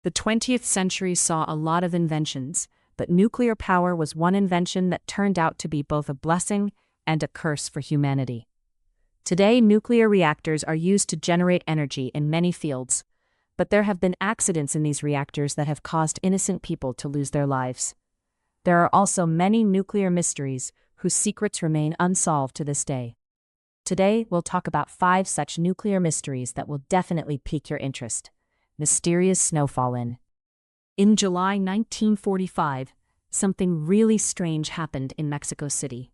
The 20th century saw a lot of inventions, but nuclear power was one invention that turned out to be both a blessing and a curse for humanity. Today, nuclear reactors are used to generate energy in many fields, but there have been accidents in these reactors that have caused innocent people to lose their lives. There are also many nuclear mysteries whose secrets remain unsolved to this day. Today, we'll talk about 5 such nuclear mysteries that will definitely pique your interest. Mysterious snowfall in July 1945, something really strange happened in Mexico City.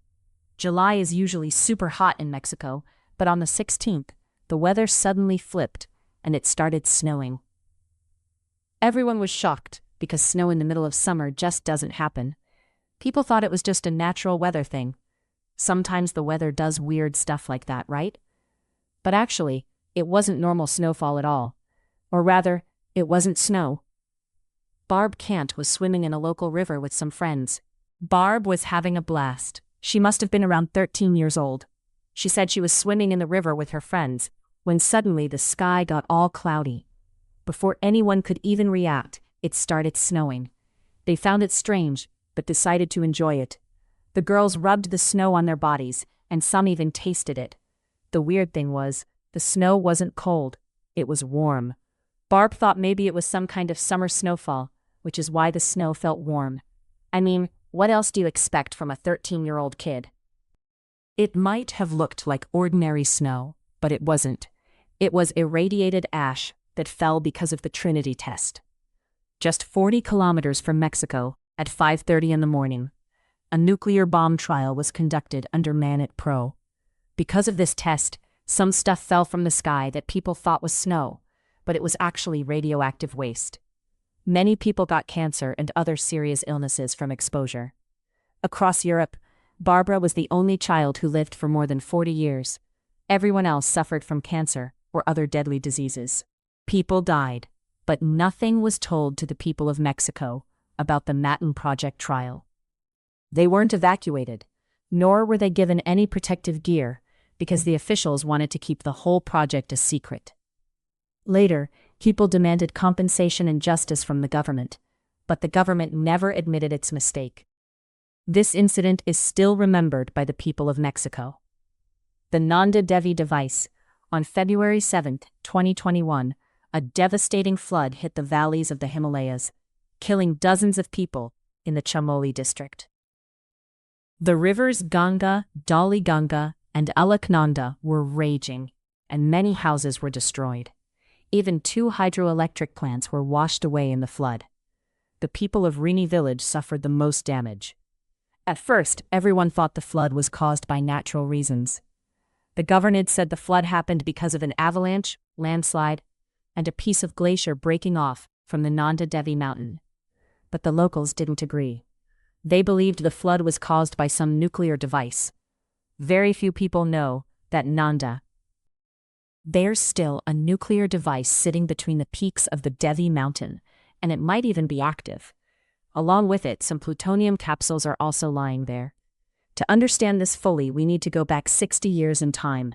July is usually super hot in Mexico, but on the 16th, the weather suddenly flipped and it started snowing. Everyone was shocked because snow in the middle of summer just doesn't happen. People thought it was just a natural weather thing. Sometimes the weather does weird stuff like that, right? But actually, it wasn't normal snowfall at all. Or rather, it wasn't snow. Barb Cant was swimming in a local river with some friends. Barb was having a blast. She must have been around 13 years old. She said she was swimming in the river with her friends, when suddenly the sky got all cloudy. Before anyone could even react, it started snowing. They found it strange, but decided to enjoy it. The girls rubbed the snow on their bodies, and some even tasted it. The weird thing was, the snow wasn't cold, it was warm. Barb thought maybe it was some kind of summer snowfall, which is why the snow felt warm. I mean, what else do you expect from a 13-year-old kid? It might have looked like ordinary snow, but it wasn't. It was irradiated ash that fell because of the Trinity test. Just 40 kilometers from Mexico, at 5:30 in the morning, a nuclear bomb trial was conducted under Manit Pro. Because of this test, some stuff fell from the sky that people thought was snow, but it was actually radioactive waste. Many people got cancer and other serious illnesses from exposure. Across Europe, Barbara was the only child who lived for more than 40 years. Everyone else suffered from cancer or other deadly diseases. People died, but nothing was told to the people of Mexico about the Manhattan Project trial. They weren't evacuated, nor were they given any protective gear, because the officials wanted to keep the whole project a secret. Later, people demanded compensation and justice from the government, but the government never admitted its mistake. This incident is still remembered by the people of Mexico. The Nanda Devi device. On February 7, 2021, a devastating flood hit the valleys of the Himalayas, killing dozens of people in the Chamoli district. The rivers Ganga, Dali Ganga, and Alaknanda were raging, and many houses were destroyed. Even 2 hydroelectric plants were washed away in the flood. The people of Rini village suffered the most damage. At first, everyone thought the flood was caused by natural reasons. The government said the flood happened because of an avalanche, landslide, and a piece of glacier breaking off from the Nanda Devi mountain. But the locals didn't agree. They believed the flood was caused by some nuclear device. Very few people know that there's still a nuclear device sitting between the peaks of the Devi mountain, and it might even be active. Along with it, some plutonium capsules are also lying there. To understand this fully, we need to go back 60 years in time.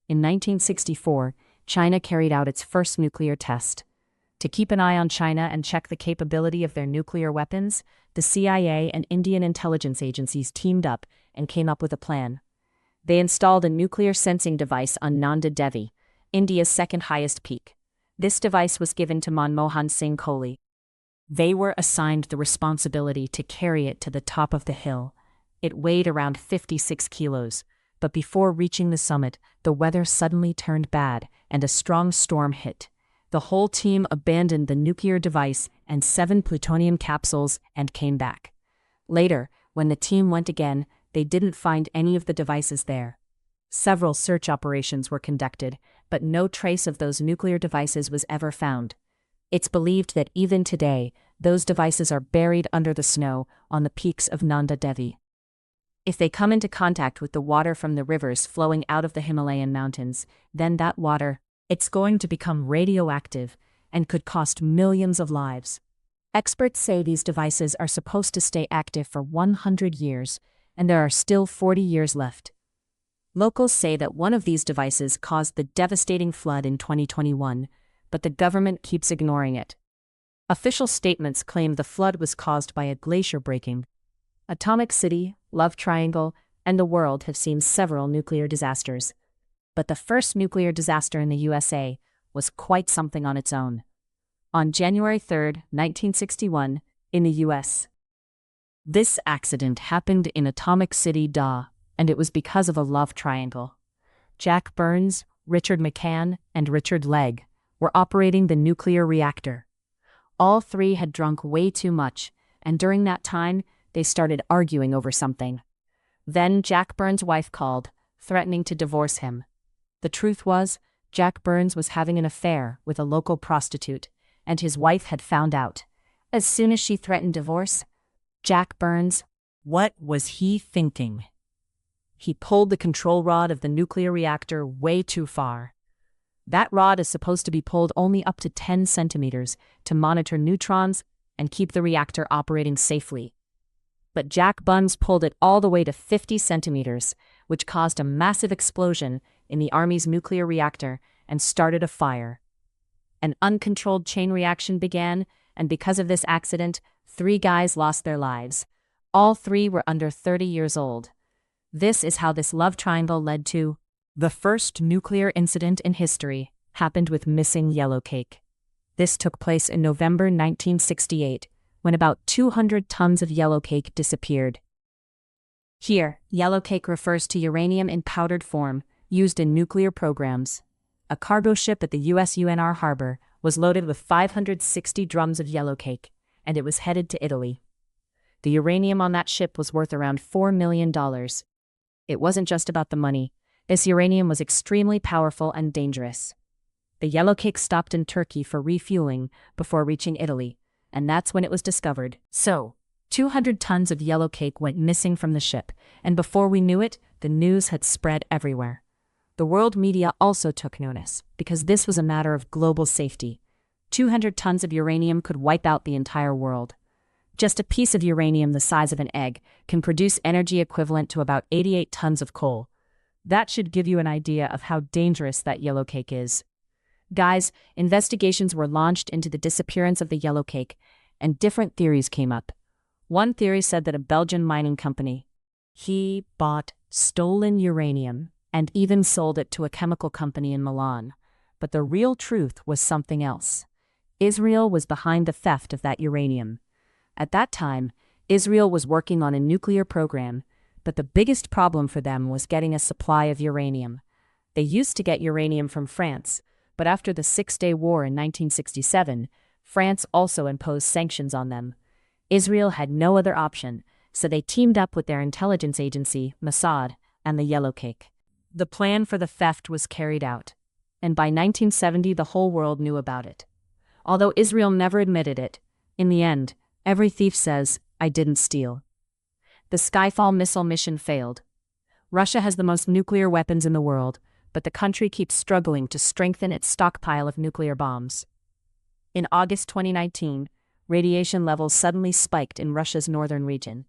In 1964, China carried out its first nuclear test. To keep an eye on China and check the capability of their nuclear weapons, the CIA and Indian intelligence agencies teamed up and came up with a plan. They installed a nuclear sensing device on Nanda Devi, India's second highest peak. This device was given to Manmohan Singh Kohli. They were assigned the responsibility to carry it to the top of the hill. It weighed around 56 kilos, but before reaching the summit, the weather suddenly turned bad and a strong storm hit. The whole team abandoned the nuclear device and 7 plutonium capsules and came back. Later, when the team went again, they didn't find any of the devices there. Several search operations were conducted, but no trace of those nuclear devices was ever found. It's believed that even today, those devices are buried under the snow on the peaks of Nanda Devi. If they come into contact with the water from the rivers flowing out of the Himalayan mountains, then that water, it's going to become radioactive and could cost millions of lives. Experts say these devices are supposed to stay active for 100 years, and there are still 40 years left. Locals say that one of these devices caused the devastating flood in 2021, but the government keeps ignoring it. Official statements claimed the flood was caused by a glacier breaking. Atomic City, Love Triangle, and the world have seen several nuclear disasters. But the first nuclear disaster in the USA was quite something on its own. On January 3, 1961, in the US. This accident happened in Atomic City, and it was because of a love triangle. Jack Burns, Richard McCann, and Richard Legg were operating the nuclear reactor. All three had drunk way too much, and during that time, they started arguing over something. Then Jack Burns' wife called, threatening to divorce him. The truth was, Jack Burns was having an affair with a local prostitute, and his wife had found out. As soon as she threatened divorce, Jack Burns, what was he thinking? He pulled the control rod of the nuclear reactor way too far. That rod is supposed to be pulled only up to 10 centimeters to monitor neutrons and keep the reactor operating safely. But Jack Burns pulled it all the way to 50 centimeters, which caused a massive explosion in the Army's nuclear reactor and started a fire. An uncontrolled chain reaction began, and because of this accident, 3 guys lost their lives. All 3 were under 30 years old. This is how this love triangle led to the first nuclear incident in history happened with missing yellow cake. This took place in November 1968, when about 200 tons of yellow cake disappeared. Here, yellow cake refers to uranium in powdered form, used in nuclear programs. A cargo ship at the US UNR harbor was loaded with 560 drums of yellow cake, and it was headed to Italy. The uranium on that ship was worth around $4 million. It wasn't just about the money. This uranium was extremely powerful and dangerous. The yellow cake stopped in Turkey for refueling before reaching Italy, and that's when it was discovered. So, 200 tons of yellow cake went missing from the ship, and before we knew it, the news had spread everywhere. The world media also took notice, because this was a matter of global safety. 200 tons of uranium could wipe out the entire world. Just a piece of uranium the size of an egg can produce energy equivalent to about 88 tons of coal. That should give you an idea of how dangerous that yellow cake is. Guys, investigations were launched into the disappearance of the yellow cake, and different theories came up. One theory said that a Belgian mining company, he bought stolen uranium and even sold it to a chemical company in Milan. But the real truth was something else. Israel was behind the theft of that uranium. At that time, Israel was working on a nuclear program, but the biggest problem for them was getting a supply of uranium. They used to get uranium from France, but after the Six-Day War in 1967, France also imposed sanctions on them. Israel had no other option, so they teamed up with their intelligence agency, Mossad, and the yellow cake. The plan for the theft was carried out, and by 1970 the whole world knew about it. Although Israel never admitted it, in the end, every thief says, "I didn't steal." The Skyfall missile mission failed. Russia has the most nuclear weapons in the world, but the country keeps struggling to strengthen its stockpile of nuclear bombs. In August 2019, radiation levels suddenly spiked in Russia's northern region.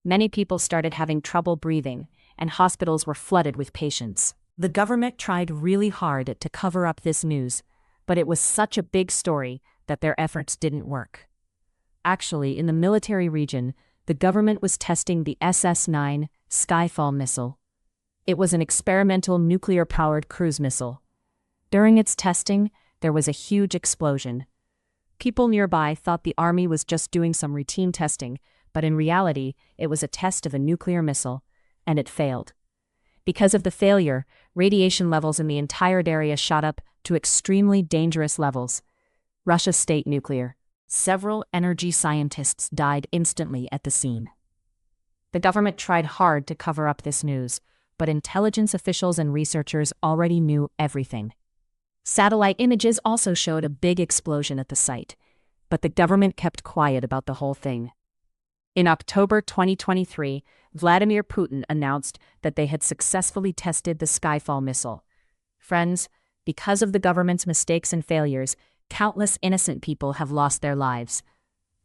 Many people started having trouble breathing, and hospitals were flooded with patients. The government tried really hard to cover up this news, but it was such a big story that their efforts didn't work. Actually, in the military region, the government was testing the SS-9 Skyfall missile. It was an experimental nuclear-powered cruise missile. During its testing, there was a huge explosion. People nearby thought the Army was just doing some routine testing, but in reality, it was a test of a nuclear missile, and it failed. Because of the failure, radiation levels in the entire area shot up to extremely dangerous levels. Russia State Nuclear. Several energy scientists died instantly at the scene. The government tried hard to cover up this news, but intelligence officials and researchers already knew everything. Satellite images also showed a big explosion at the site, but the government kept quiet about the whole thing. In October 2023, Vladimir Putin announced that they had successfully tested the Skyfall missile. Friends, because of the government's mistakes and failures, countless innocent people have lost their lives.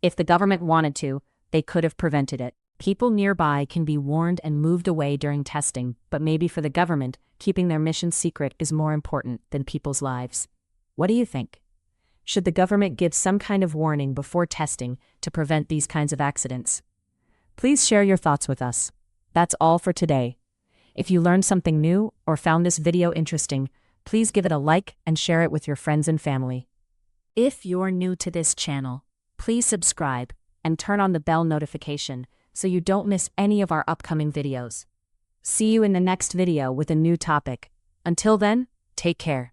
If the government wanted to, they could have prevented it. People nearby can be warned and moved away during testing, but maybe for the government, keeping their mission secret is more important than people's lives. What do you think? Should the government give some kind of warning before testing to prevent these kinds of accidents? Please share your thoughts with us. That's all for today. If you learned something new or found this video interesting, please give it a like and share it with your friends and family. If you're new to this channel, please subscribe and turn on the bell notification so you don't miss any of our upcoming videos. See you in the next video with a new topic. Until then, take care.